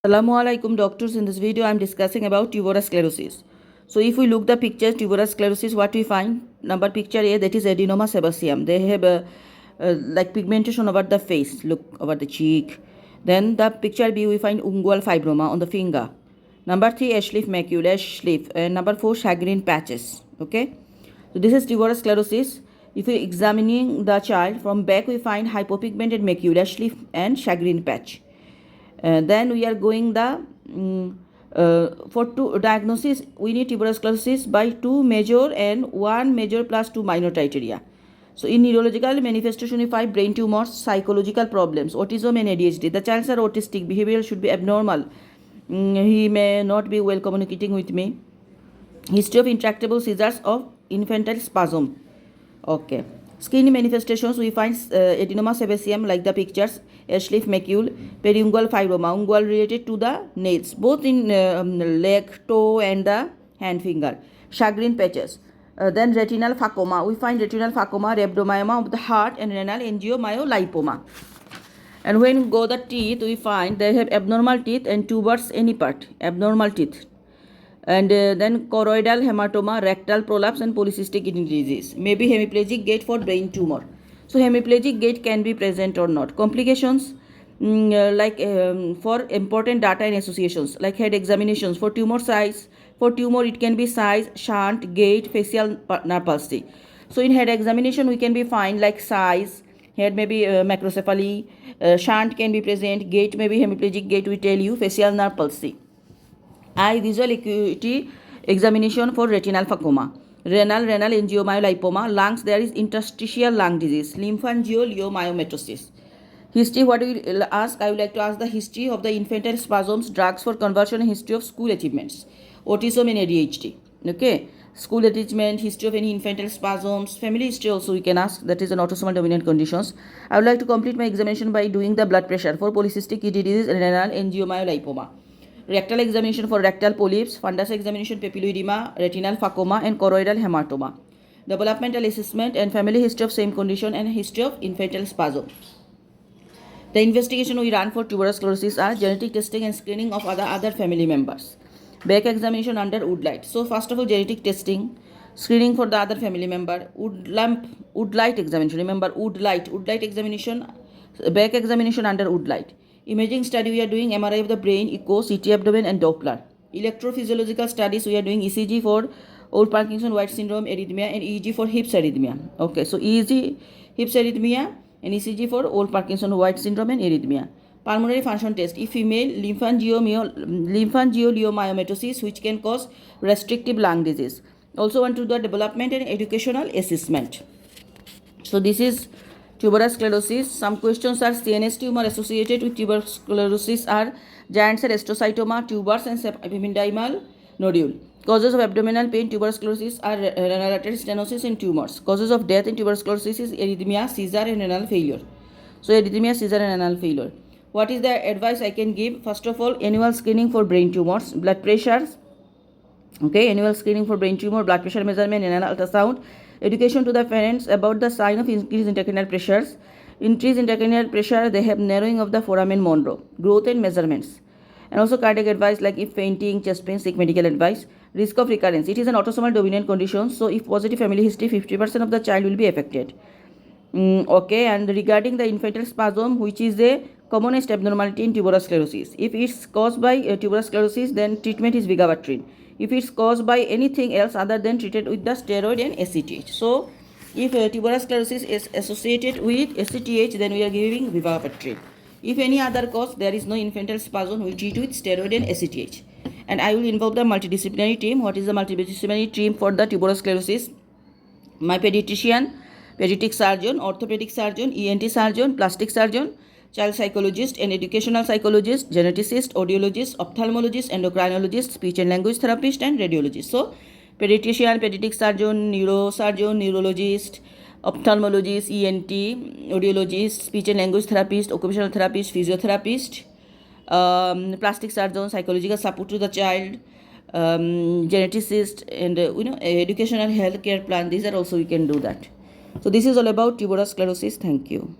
Assalamu alaikum doctors. In this video I am discussing about tuberous sclerosis. So if we look the pictures, tuberous sclerosis, what we find? Number picture A, that is adenoma sebaceum. They have like pigmentation over the face, look over the cheek. Then the picture B, we find ungual fibroma on the finger. Number 3, ash-leaf macule, ash-leaf. And number 4, shagreen patches. Okay. So this is tuberous sclerosis. If we examining the child from back, we find hypopigmented macule, ash-leaf and shagreen patch. Then we are going the for two diagnosis we need tuberous sclerosis by 2 major and 1 major plus 2 minor criteria. So in neurological manifestation we find brain tumors, psychological problems, autism and ADHD. The child are autistic, behavior should be abnormal. He may not be well communicating with me. History of intractable seizures of infantile spasm. Okay. Skin manifestations, we find adenoma sebaceum like the pictures, ash-leaf macule, periungual fibroma, ungual related to the nails, both in leg, toe and the hand finger. Shagreen patches. Then retinal phacoma, we find retinal phacoma, rhabdomyoma of the heart and renal angiomyolipoma. And when we go the teeth, we find they have abnormal teeth and tubers any part, abnormal teeth. And then choroidal hematoma, rectal prolapse and polycystic kidney disease. Maybe hemiplegic gait for brain tumor. So hemiplegic gait can be present or not. Complications for important data and associations like head examinations for tumor size. For tumor it can be size, shunt, gait, facial nerve palsy. So in head examination we can be find like size, head may be macrocephaly, shunt can be present, gait may be hemiplegic gait, we tell you, facial nerve palsy. Eye visual acuity examination for retinal phacoma. Renal angiomyolipoma. Lungs, there is interstitial lung disease. Lymphangioliomyomatosis. History, what we will ask? I would like to ask the history of the infantile spasms, drugs for conversion, and history of school achievements. Autism and ADHD. Okay. School achievement, history of any infantile spasms, family history also we can ask, that is an autosomal dominant conditions. I would like to complete my examination by doing the blood pressure for polycystic kidney disease and renal angiomyolipoma. Rectal examination for rectal polyps, fundus examination papilloedema, retinal phacoma and choroidal hematoma. Developmental assessment and family history of same condition and history of infantile spasm. The investigation we run for tuberous sclerosis are genetic testing and screening of other family members. Back examination under woodlight. So first of all, genetic testing, screening for the other family member, woodlight examination. Remember woodlight examination, back examination under woodlight. Imaging study we are doing MRI of the brain, echo, CT abdomen and Doppler. Electrophysiological studies we are doing ECG for old Parkinson-White syndrome arrhythmia and EEG for hips arrhythmia. Okay, so EEG hips arrhythmia and ECG for old Parkinson-White syndrome and arrhythmia. Pulmonary function test. If female, lymphangioliomyomatosis which can cause restrictive lung disease. Also want to do a development and educational assessment. So this is tuberous sclerosis. Some questions are CNS tumor associated with tuberous sclerosis are giant cell astrocytoma, tubers and epimendymal nodule. Causes of abdominal pain, tuberous sclerosis are renal artery stenosis and tumors. Causes of death in tuberous sclerosis is arrhythmia, seizure and renal failure. So arrhythmia, seizure and renal failure. What is the advice I can give? First of all, annual screening for brain tumors, blood pressures. Okay, annual screening for brain tumor, blood pressure measurement, renal ultrasound. Education to the parents about the sign of increased intracranial pressures. Increased intracranial pressure, they have narrowing of the foramen Monro, growth and measurements. And also cardiac advice like if fainting, chest pain, seek medical advice. Risk of recurrence. It is an autosomal dominant condition. So if positive family history, 50% of the child will be affected. Okay, and regarding the infantile spasm, which is a commonest abnormality in tuberous sclerosis. If it's caused by tuberous sclerosis, then treatment is vigabatrin. If it's caused by anything else other than treated with the steroid and ACTH. So, if tuberous sclerosis is associated with ACTH, then we are giving vigabatrin. If any other cause, there is no infantile spasm, we treat with steroid and ACTH. And I will involve the multidisciplinary team. What is the multidisciplinary team for the tuberous sclerosis? My pediatrician, pediatric surgeon, orthopedic surgeon, ENT surgeon, plastic surgeon, child psychologist and educational psychologist, geneticist, audiologist, ophthalmologist, endocrinologist, speech and language therapist and radiologist. So, pediatrician, pediatric surgeon, neurosurgeon, neurologist, ophthalmologist, ENT, audiologist, speech and language therapist, occupational therapist, physiotherapist, plastic surgeon, psychological support to the child, geneticist and educational health care plan. These are also we can do that. So this is all about tuberous sclerosis. Thank you.